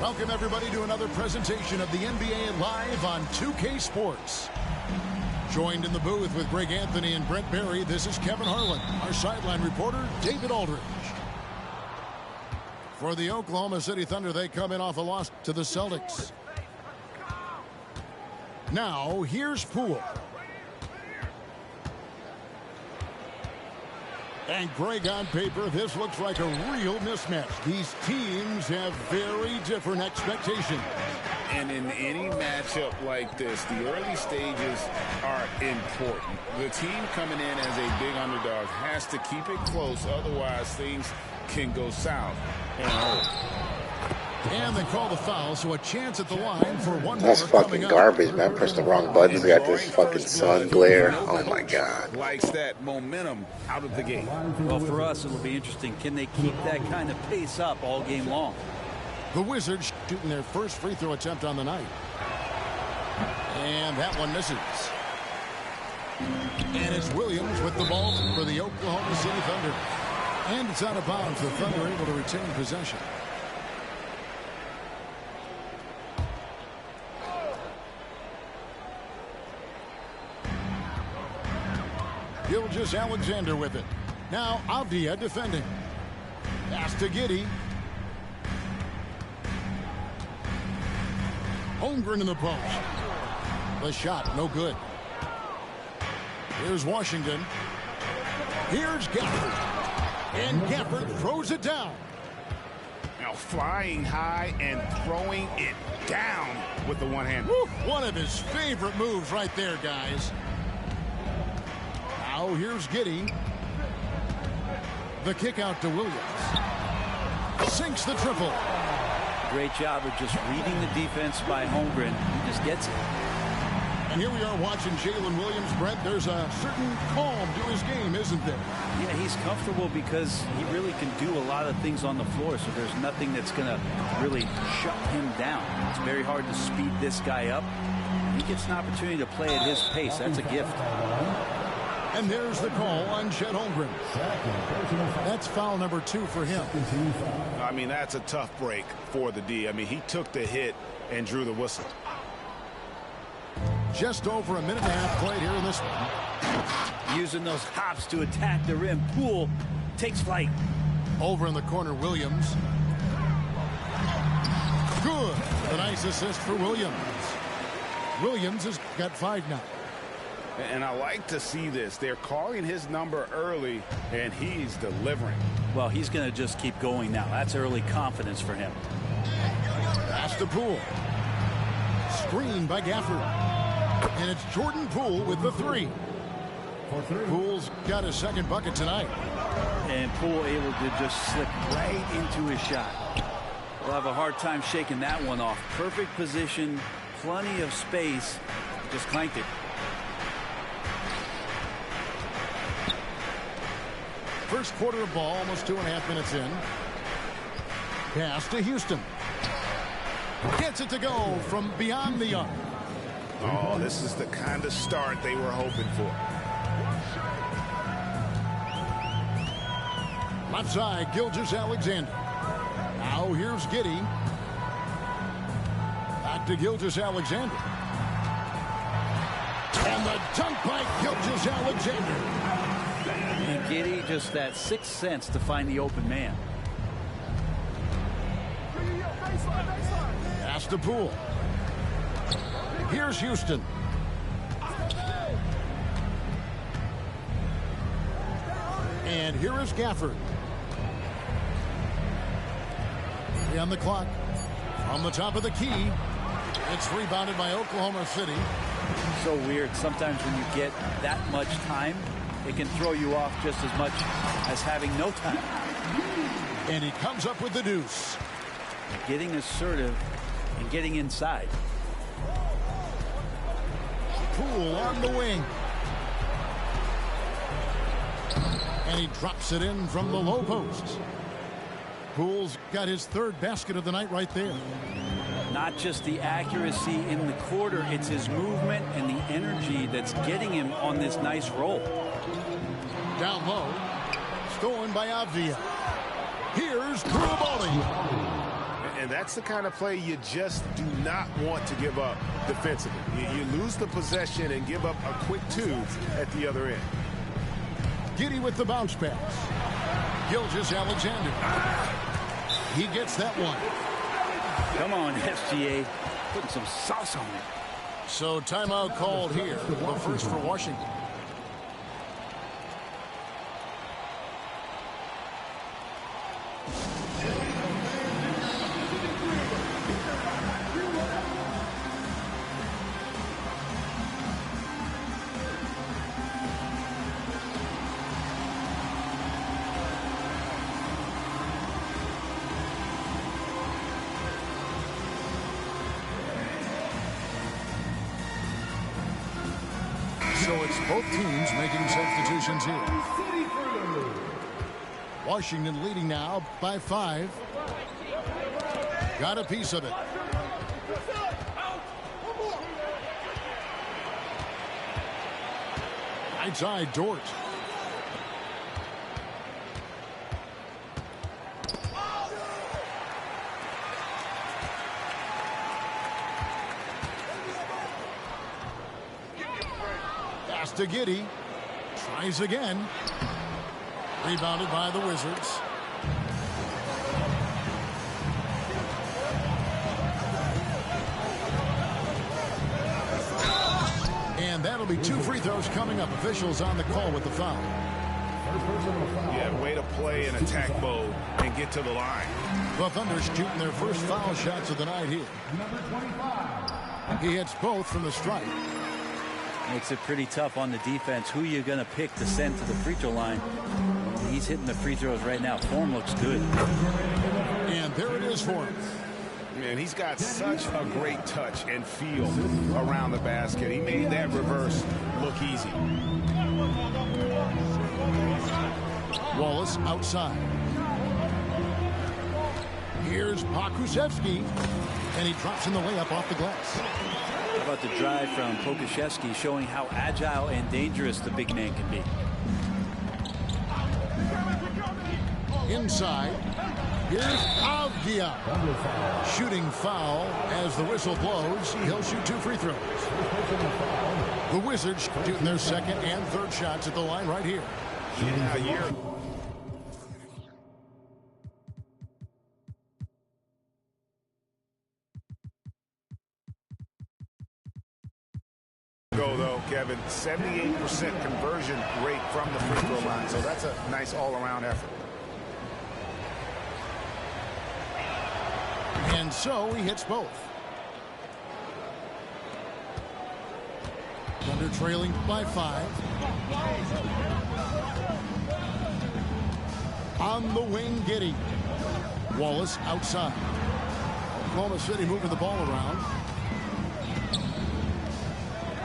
Welcome, everybody, to another presentation of the NBA Live on 2K Sports. Joined in the booth with Greg Anthony and Brent Barry, this is Kevin Harlan. Our sideline reporter, David Aldridge. For the Oklahoma City Thunder, they come in off a loss to the Celtics. Now, here's Poole. And Greg, on paper, this looks like a real mismatch. These teams have very different expectations. And in any matchup like this, the early stages are important. The team coming in as a big underdog has to keep it close, otherwise things can go south. And they call the foul, so a chance at the line for one more. That's fucking garbage, man. Press the wrong buttons. We got this fucking sun glare. Oh my god. Likes that momentum out of the gate. Well, for us, it'll be interesting. Can they keep that kind of pace up all game long? The Wizards shooting their first free throw attempt on the night. And that one misses. And it's Williams with the ball for the Oklahoma City Thunder. And it's out of bounds. The Thunder able to retain possession. Gilgeous-Alexander with it. Now Avdia defending. Pass to Giddey. Holmgren in the post. The shot, no good. Here's Washington. Here's Gafford. And Gafford throws it down. Now flying high and throwing it down with the one hand. Woo, one of his favorite moves right there, guys. Now here's Giddey. The kick out to Williams. Sinks the triple. Great job of just reading the defense by Holmgren. He just gets it. And here we are watching Jalen Williams, Brent. There's a certain calm to his game, isn't there? Yeah, he's comfortable because he really can do a lot of things on the floor, so there's nothing that's going to really shut him down. It's very hard to speed this guy up. He gets an opportunity to play at his pace. That's a gift. And there's the call on Chet Holmgren. That's foul number 2 for him. I mean, that's a tough break for the D. I mean, he took the hit and drew the whistle. Just over a minute and a half played here in this one. Using those hops to attack the rim. Poole takes flight. Over in the corner, Williams. Good. A nice assist for Williams. Williams has got 5 now. And I like to see this. They're calling his number early, and he's delivering. Well, he's going to just keep going now. That's early confidence for him. Pass to Poole. Screen by Gafford. And it's Jordan Poole with the 3. Poole's got his second bucket tonight. And Poole able to just slip right into his shot. We'll have a hard time shaking that one off. Perfect position, plenty of space. Just clanked it. First quarter of ball, almost 2.5 minutes in. Pass to Houston. Gets it to go from beyond the arc. Oh, this is the kind of start they were hoping for. Left side, Gilgeous-Alexander. Now here's Giddey. Back to Gilgeous-Alexander. And the dunk by Gilgeous-Alexander. And Giddey, just that 6th sense to find the open man. Pass to Poole. Here's Houston. And here is Gafford. On the clock. On the top of the key. It's rebounded by Oklahoma City. So weird. Sometimes when you get that much time, it can throw you off just as much as having no time. And he comes up with the deuce. Getting assertive and getting inside. Poole on the wing. And he drops it in from the low post. Poole's got his 3rd basket of the night right there. Not just the accuracy in the quarter, it's his movement and the energy that's getting him on this nice roll. Down low. Stolen by Avdia. Here's Koulibaly. And that's the kind of play you just do not want to give up defensively. You lose the possession and give up a quick 2 at the other end. Giddey with the bounce pass. Gilgeous-Alexander. He gets that one. Come on, SGA. Putting some sauce on it. So timeout called here. The first for Washington. So it's both teams making substitutions here. Washington leading now by 5. Got a piece of it. Right side, Dort. Pass to Giddey. Tries again. Rebounded by the Wizards. And that'll be 2 free throws coming up. Officials on the call with the foul. Yeah, way to play in attack mode and get to the line. The Thunder shooting their first foul shots of the night here. He hits both from the stripe. Makes it pretty tough on the defense. Who you're going to pick to send to the free throw line. He's hitting the free throws right now. Form looks good. And there it is for him. Man, he's got such a great touch and feel around the basket. He made that reverse look easy. Wallace outside. Here's Pokusevski. And he drops in the layup off the glass. How about the drive from Pokusevski, showing how agile and dangerous the big man can be. Inside. Here's Avdia. Shooting foul as the whistle blows. He'll shoot 2 free throws. The Wizards shooting their second and third shots at the line right here. Yeah, though, Kevin, 78% conversion rate from the free throw line, so that's a nice all-around effort. And so he hits both. Thunder trailing by 5. On the wing, Giddey. Wallace outside. Oklahoma City moving the ball around.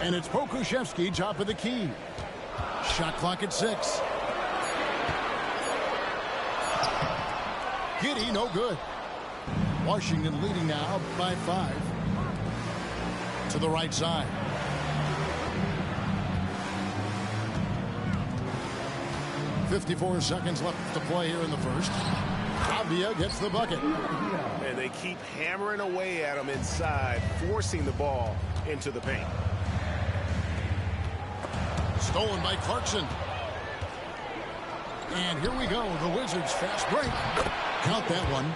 And it's Pokusevski, top of the key. Shot clock at 6. Giddey, no good. Washington leading now by 5. To the right side. .54 seconds left to play here in the first. Avdia gets the bucket. And they keep hammering away at him inside, forcing the ball into the paint. Stolen by Clarkson. And here we go. The Wizards fast break. Count that one.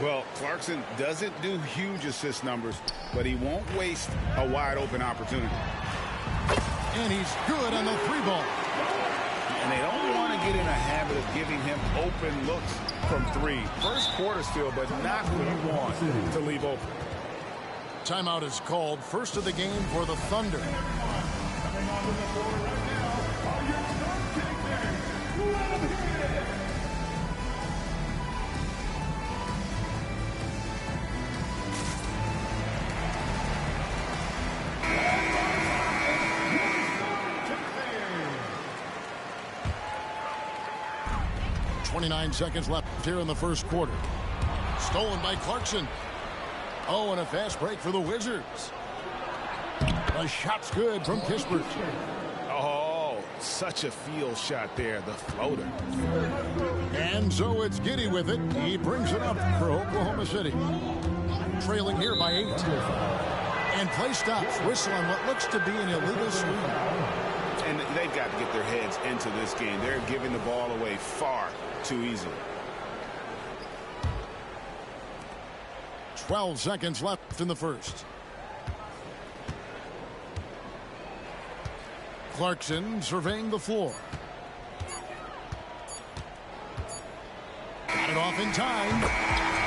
Well, Clarkson doesn't do huge assist numbers, but he won't waste a wide open opportunity. And he's good on the 3-ball. And they don't want to get in a habit of giving him open looks from 3. First quarter still, but not what you want to leave open. Timeout is called. First of the game for the Thunder. .29 seconds left here in the first quarter. Stolen by Clarkson. Oh, and a fast break for the Wizards. The shot's good from Kispert. Oh, Such a field shot there, the floater. And so it's Giddy with it. He brings it up for Oklahoma City. Trailing here by 8. And play stops. Whistle on what looks to be an illegal swing. And they've got to get their heads into this game. They're giving the ball away far too easily. 12 seconds left in the first. Clarkson surveying the floor. Got it off in time.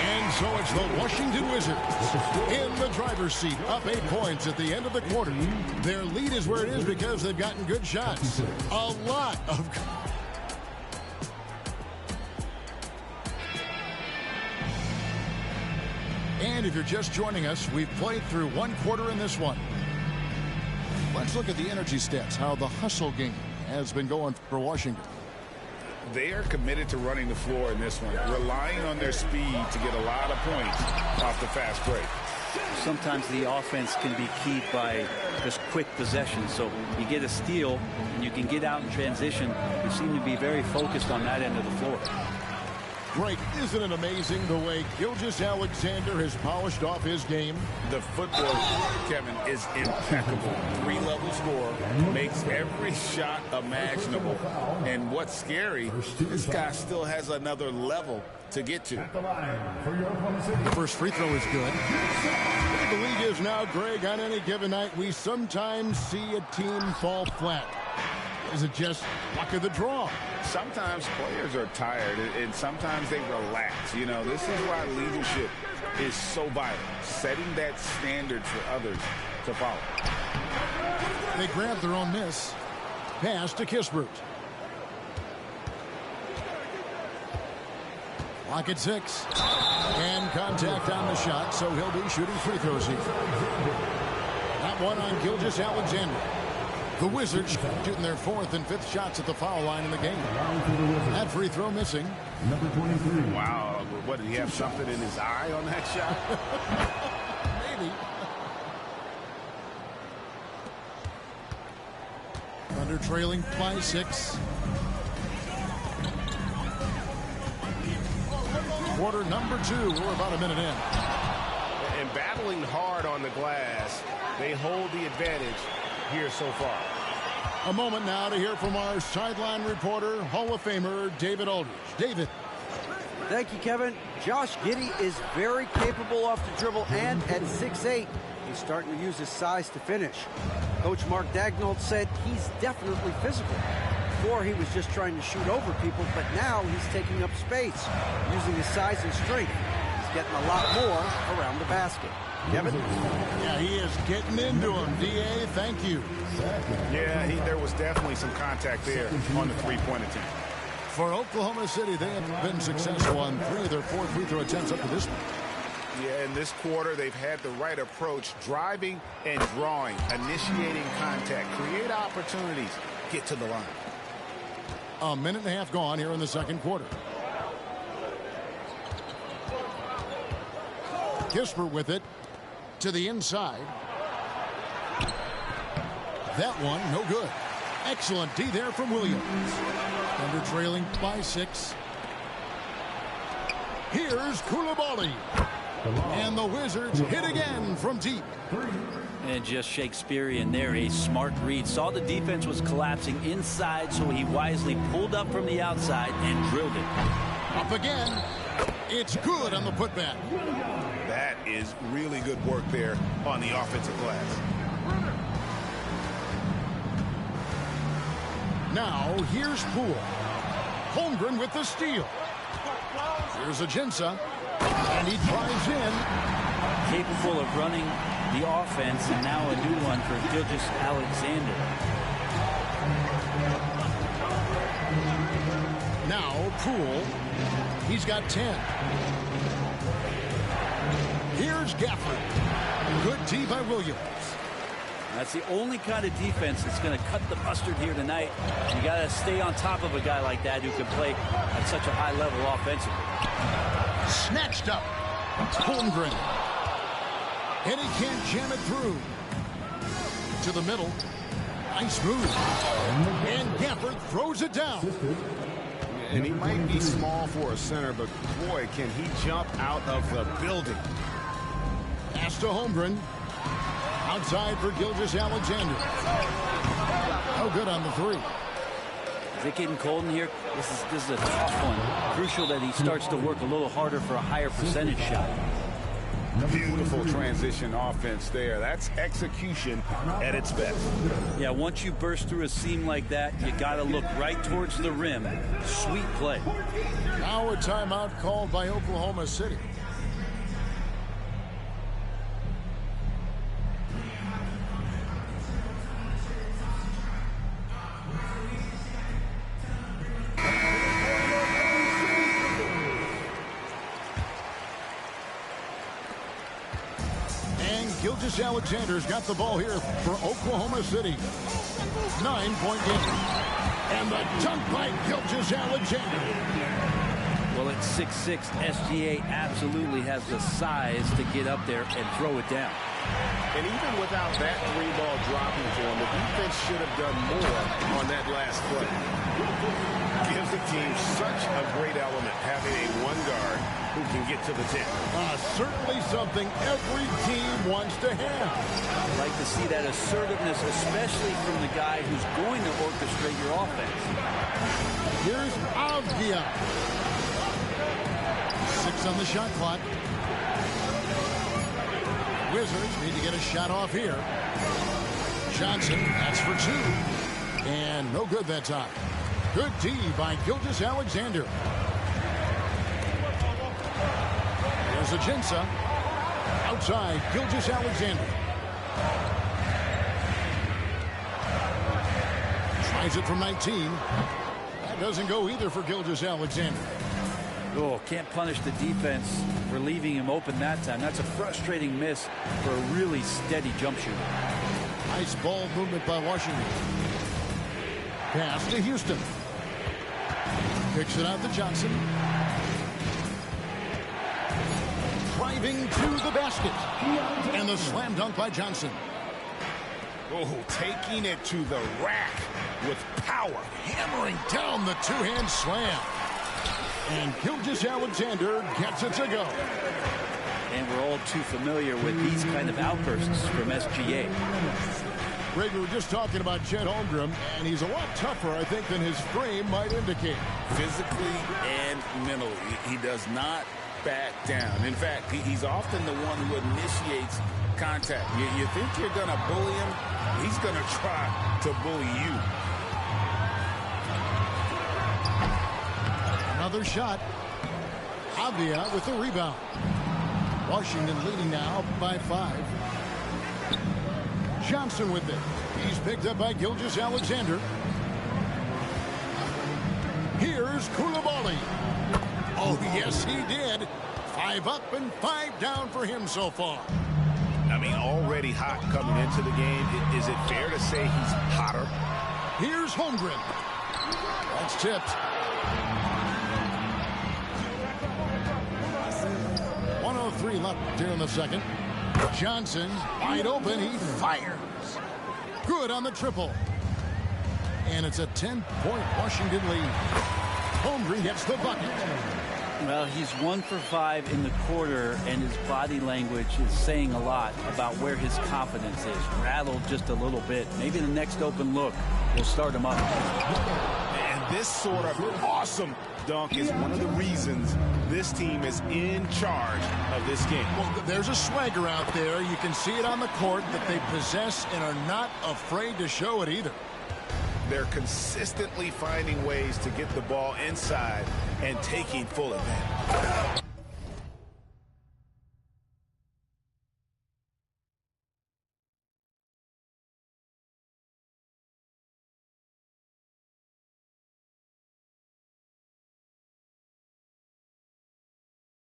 And so it's the Washington Wizards in the driver's seat, up 8 points at the end of the quarter. Their lead is where it is because they've gotten good shots. A lot of... And if you're just joining us, we've played through 1 quarter in this one. Let's look at the energy stats, how the hustle game has been going for Washington. They are committed to running the floor in this one, relying on their speed to get a lot of points off the fast break. Sometimes the offense can be keyed by just quick possession. So you get a steal and you can get out in transition. You seem to be very focused on that end of the floor. Greg, isn't it amazing the way Gilgeous-Alexander has polished off his game? The footwork, Kevin, is impeccable. 3-level scorer, makes every shot imaginable. And what's scary, this guy still has another level to get to. The first free throw is good. The league is now, Greg, on any given night, we sometimes see a team fall flat. Is it just luck of the draw? Sometimes players are tired, and sometimes they relax. You know, this is why leadership is so vital, setting that standard for others to follow. They grab their own miss. Pass to Kispert. Clock at 6. And contact on the shot, so he'll be shooting free throws here. That one on Gilgeous-Alexander. The Wizards shooting their 4th and 5th shots at the foul line in the game. That free throw missing. Number 23. Wow, what, did he have something in his eye on that shot? Maybe. Thunder trailing by 6. Quarter number 2. We're about a minute in. And battling hard on the glass, they hold the advantage here so far. A moment now to hear from our sideline reporter, Hall of Famer David Aldridge. David. Thank you, Kevin. Josh Giddey is very capable off the dribble, and at 6'8", he's starting to use his size to finish. Coach Mark Daigneault said he's definitely physical. Before, he was just trying to shoot over people, but now he's taking up space, using his size and strength. He's getting a lot more around the basket. Kevin? Yeah, he is getting into him. D.A., thank you. Yeah, there was definitely some contact there on the three-point attempt. For Oklahoma City, they have been successful on 3 of their 4 free throw attempts up to this point. Yeah, in this quarter, they've had the right approach, driving and drawing, initiating contact, create opportunities, get to the line. A minute and a half gone here in the second quarter. Kispert with it to the inside. That one, no good. Excellent D there from Williams. Thunder trailing by 6. Here's Coulibaly. And the Wizards hit again from deep. And just Shakespearean there, a smart read. Saw the defense was collapsing inside, so he wisely pulled up from the outside and drilled it. Up again. It's good on the putback. That is really good work there on the offensive glass. Now, here's Poole. Holmgren with the steal. Here's Ajinça. And he drives in. Capable of running the offense, and now a new one for Gilgeous-Alexander. Now, Poole. He's got 10. Here's Gafford. Good D by Williams. That's the only kind of defense that's going to cut the mustard here tonight. You got to stay on top of a guy like that who can play at such a high level offensively. Snatched up. Holmgren. And he can't jam it through. To the middle. Nice move. And Gafford throws it down. And he might be small for a center, but boy, can he jump out of the building. Pass to Holmgren. Outside for Gilgeous-Alexander. No good on the three. Is it getting cold in here? This is a tough one. Crucial that he starts to work a little harder for a higher percentage shot. Beautiful transition offense there. That's execution at its best. Yeah, once you burst through a seam like that, you got to look right towards the rim. Sweet play. Now a timeout called by Oklahoma City. Gilgeous-Alexander's got the ball here for Oklahoma City. 9-point game. And the dunk by Gilgeous-Alexander. Well, at 6'6", SGA absolutely has the size to get up there and throw it down. And even without that three ball dropping for him, the defense should have done more on that last play. Gives the team such a great element having a one guard who can get to the 10. Certainly something every team wants to have. I'd like to see that assertiveness, especially from the guy who's going to orchestrate your offense. Here's Avdia. 6 on the shot clock. Wizards need to get a shot off here. Johnson, that's for 2. And no good that time. Good D by Gilgeous-Alexander. There's Ajinça. Outside, Gilgeous-Alexander. Tries it from 19. That doesn't go either for Gilgeous-Alexander. Oh, can't punish the defense for leaving him open that time. That's a frustrating miss for a really steady jump shooter. Nice ball movement by Washington. Pass to Houston. Kicks it out to Johnson. Driving to the basket. And the slam dunk by Johnson. Oh, taking it to the rack with power. Hammering down the two-hand slam. And Gilgeous-Alexander gets it to go. And we're all too familiar with these kind of outbursts from SGA. Greg, we were just talking about Chet Holmgren, and he's a lot tougher, I think, than his frame might indicate. Physically and mentally, he does not back down. In fact, he's often the one who initiates contact. You think you're going to bully him? He's going to try to bully you. Another shot. Avdia with the rebound. Washington leading now by 5. Johnson with it. He's picked up by Gilgeous-Alexander. Here's Coulibaly. Oh, yes, he did. 5 up and 5 down for him so far. I mean, already hot coming into the game. Is it fair to say he's hotter? Here's Holmgren. That's tipped. 1:03 left here in the second. Johnson wide open. He fires. Good on the triple. And it's a 10-point Washington lead. Holmgren gets the bucket. Well, he's 1 for 5 in the quarter, and his body language is saying a lot about where his confidence is. Rattled just a little bit. Maybe the next open look will start him up. And this sort of awesome dunk is one of the reasons this team is in charge of this game. Well, there's a swagger out there. You can see it on the court that they possess and are not afraid to show it either. They're consistently finding ways to get the ball inside and taking full advantage.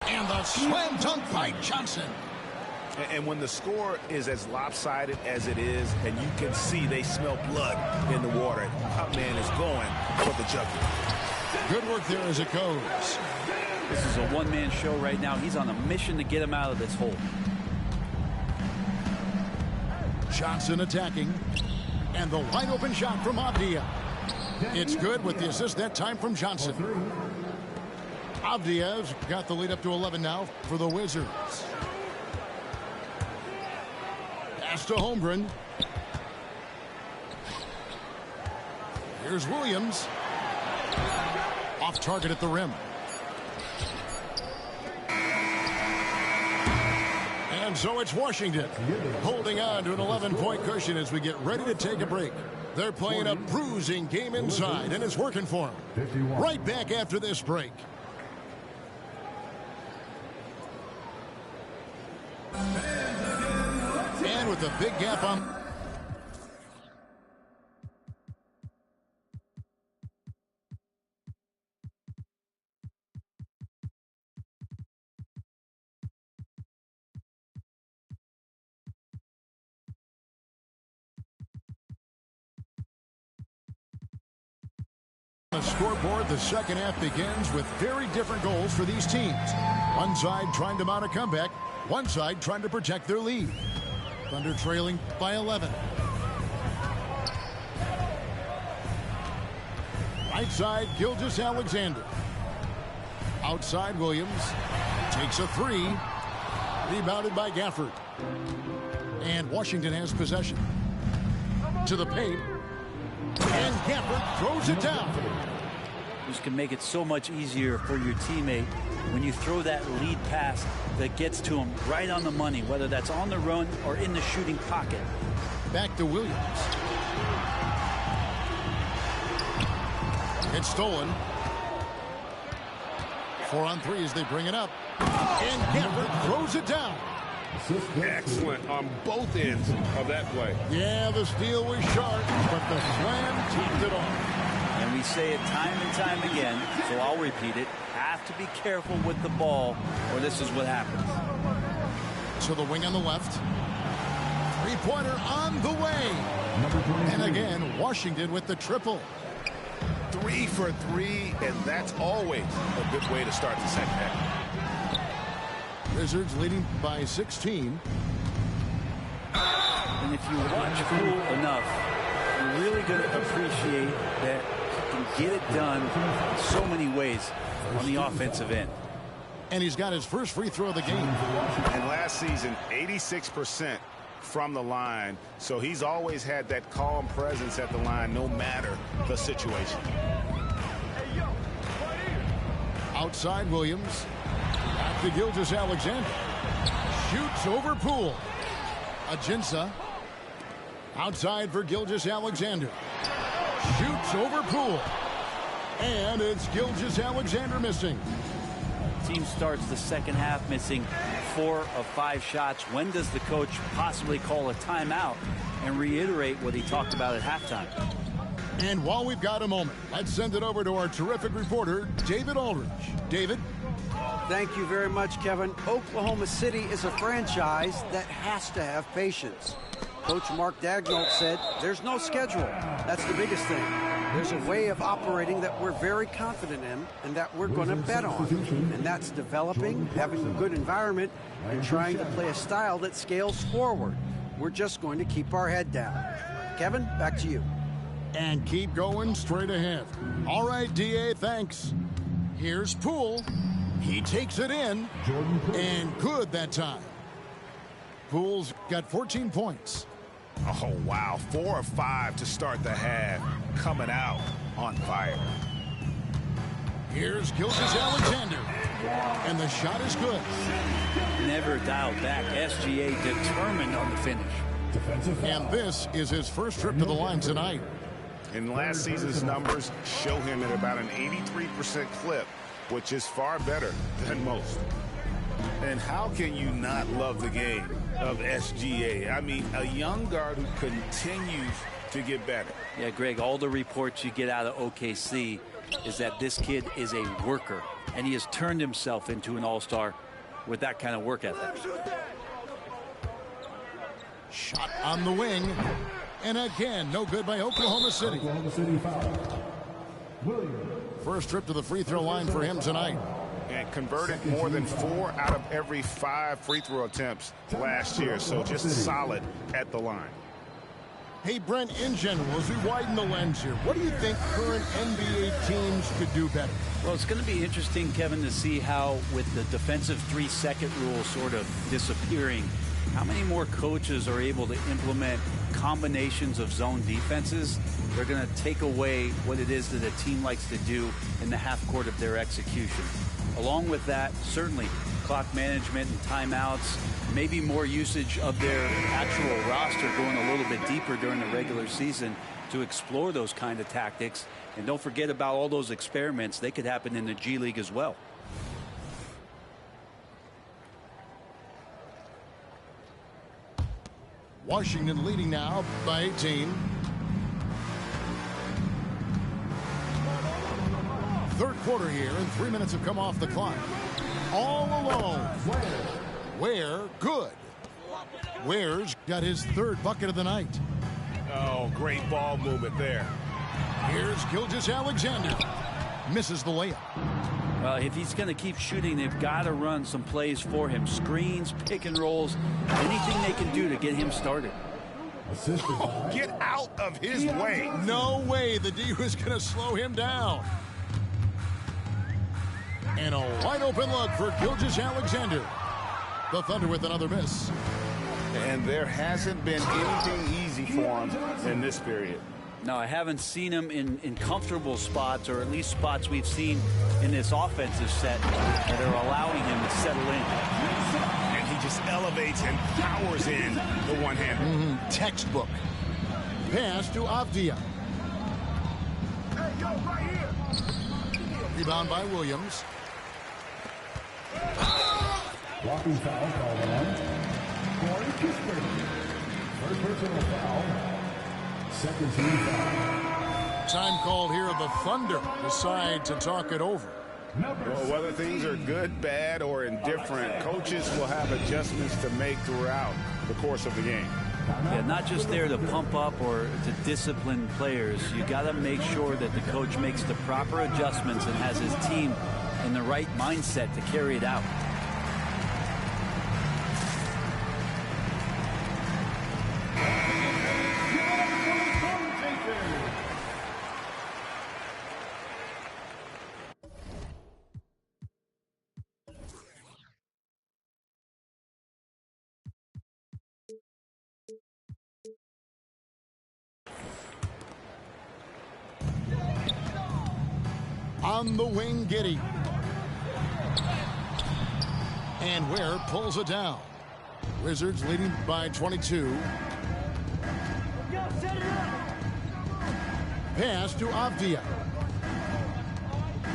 And the slam dunk by Johnson. And when the score is as lopsided as it is, and you can see they smell blood in the water, that man is going for the jugular. Good work there as it goes. This is a one-man show right now. He's on a mission to get him out of this hole. Johnson attacking. And the wide open shot from Avdia. It's good with the assist that time from Johnson. Avdia's got the lead up to 11 now for the Wizards. Pass to Holmgren. Here's Williams. Off target at the rim. And so it's Washington holding on to an 11-point cushion as we get ready to take a break. They're playing a bruising game inside, and it's working for them. Right back after this break. And with a big gap on... The scoreboard, the second half begins with very different goals for these teams. One side trying to mount a comeback, one side trying to protect their lead. Thunder trailing by 11. Right side, Gilgeous-Alexander. Outside, Williams takes a three. Rebounded by Gafford. And Washington has possession. To the paint. And Gafford throws it down. This can make it so much easier for your teammate when you throw that lead pass that gets to him right on the money, whether that's on the run or in the shooting pocket. Back to Williams. It's stolen. 4 on 3 as they bring it up. And Gafford throws it down. Excellent on both ends of that play. Yeah, the steal was sharp, but the slam keeps it on. And we say it time and time again, so I'll repeat it. Have to be careful with the ball, or this is what happens. To the wing on the left. Three-pointer on the way. And again, Washington with the triple. 3 for 3, and that's always a good way to start the second half. Wizards leading by 16. And if you watch Poole enough, you're really going to appreciate that he can get it done in so many ways on the offensive end. And he's got his first free throw of the game. And last season, 86% from the line, so he's always had that calm presence at the line no matter the situation. Outside Williams. Back to Gilgeous-Alexander. Shoots over Poole. Ajinça. Outside for Gilgeous-Alexander. Shoots over Poole. And it's Gilgeous-Alexander missing. Team starts the second half missing 4 of 5 shots. When does the coach possibly call a timeout and reiterate what he talked about at halftime? And while we've got a moment, let's send it over to our terrific reporter, David Aldridge. David? Thank you very much, Kevin. Oklahoma City is a franchise that has to have patience. Coach Mark Daigneault said there's no schedule. That's the biggest thing. There's a way of operating that we're very confident in and that we're going to bet on. And that's developing, having a good environment, and trying to play a style that scales forward. We're just going to keep our head down. Kevin, back to you. And keep going straight ahead. All right, D.A., thanks. Here's Poole. He takes it in, and good that time. Poole's got 14 points. Oh, wow. 4 of 5 to start the half. Coming out on fire. Here's Gilgeous-Alexander. And the shot is good. Never dialed back. SGA determined on the finish. And this is his first trip to the line tonight. And last season's numbers show him at about an 83% clip, which is far better than most. And how can you not love the game of SGA? I mean, a young guard who continues to get better. Yeah, Greg, all the reports you get out of OKC is that this kid is a worker, and he has turned himself into an all-star with that kind of work ethic. Shot on the wing. And again, no good by Oklahoma City. First trip to the free throw line for him tonight. And converted more than 4 out of every 5 free throw attempts last year. So just solid at the line. Hey, Brent, in general, as we widen the lens here, what do you think current NBA teams could do better? Well, it's going to be interesting, Kevin, to see how, with the defensive 3-second rule sort of disappearing, how many more coaches are able to implement combinations of zone defenses. They're going to take away what it is that a team likes to do in the half court of their execution. Along with that, certainly clock management and timeouts, maybe more usage of their actual roster going a little bit deeper during the regular season to explore those kind of tactics. And don't forget about all those experiments. They could happen in the G League as well. Washington leading now by 18. Third quarter here, and 3 minutes have come off the clock. All alone. Ware, good. Ware's got his third bucket of the night. Oh, great ball movement there. Here's Gilgeous-Alexander. Misses the layup. Well, if he's going to keep shooting, they've got to run some plays for him. Screens, pick and rolls, anything they can do to get him started. Oh, get out of his way. No way the D was going to slow him down. And a wide open look for Gilgeous-Alexander. The Thunder with another miss. And there hasn't been anything easy for him in this period. No, I haven't seen him in comfortable spots, or at least spots we've seen in this offensive set that are allowing him to settle in. And he just elevates and powers in the one-hander. Textbook. Pass to Avdia. Hey, yo, right here. Rebound by Williams. Blocking foul called on. Corey Kispert. First personal foul. Second team foul. Time called here. The Thunder decide to talk it over. Well, whether things are good, bad, or indifferent, coaches will have adjustments to make throughout the course of the game. Yeah, not just there to pump up or to discipline players. You got to make sure that the coach makes the proper adjustments and has his team in the right mindset to carry it out. On the wing, Giddey. And Ware pulls it down. Wizards leading by 22. Pass to Avdia.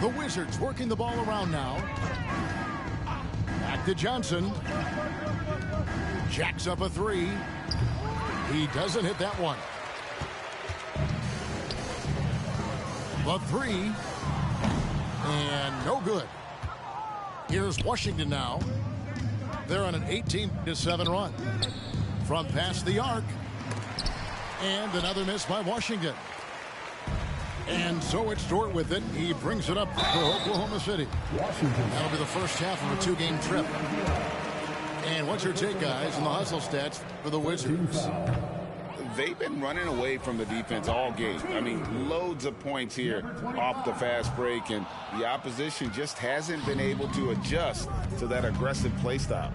The Wizards working the ball around now. Back to Johnson. Jacks up a three. He doesn't hit that one. The three. And no good. Here's Washington now. They're on an 18-7 run. From past the arc. And another miss by Washington. And so it's Dort with it. He brings it up for Oklahoma City. That'll be the first half of a two-game trip. And what's your take, guys, on the hustle stats for the Wizards? They've been running away from the defense all game. I mean, loads of points here off the fast break, and the opposition just hasn't been able to adjust to that aggressive play style.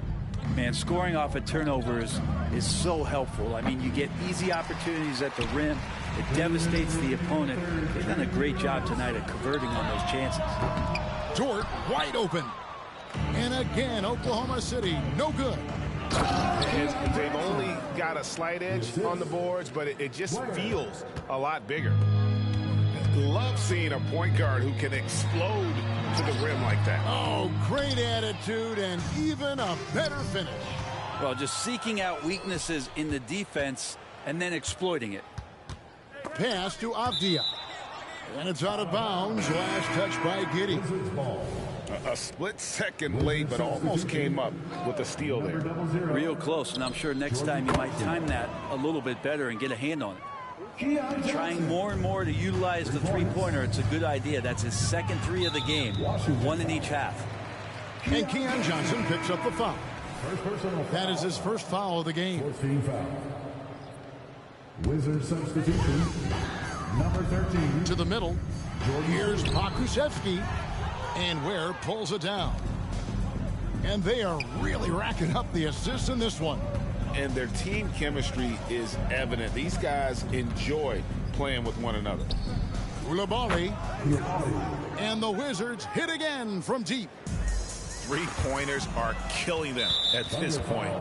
Man, scoring off of turnovers is so helpful. I mean, you get easy opportunities at the rim. It devastates the opponent. They've done a great job tonight at converting on those chances. Dort wide open. And again, Oklahoma City, no good. They've only got a slight edge on the boards, but it just feels a lot bigger. Love seeing a point guard who can explode to the rim like that. Oh, great attitude and even a better finish. Well, just seeking out weaknesses in the defense and then exploiting it. Pass to Avdia. And it's out of bounds. Last touch by Giddey. A split second late, but almost came up with a steal there. Real close, and I'm sure next time you might time that a little bit better and get a hand on it. Trying more and more to utilize the three-pointer. It's a good idea. That's his second three of the game, one in each half. And Keon Johnson picks up the foul. That is his first foul of the game. Wizard substitution, number 13. To the middle. Here's Pakusevsky. And Ware pulls it down. And they are really racking up the assists in this one. And their team chemistry is evident. These guys enjoy playing with one another. Koulibaly. And the Wizards hit again from deep. Three-pointers are killing them at this point.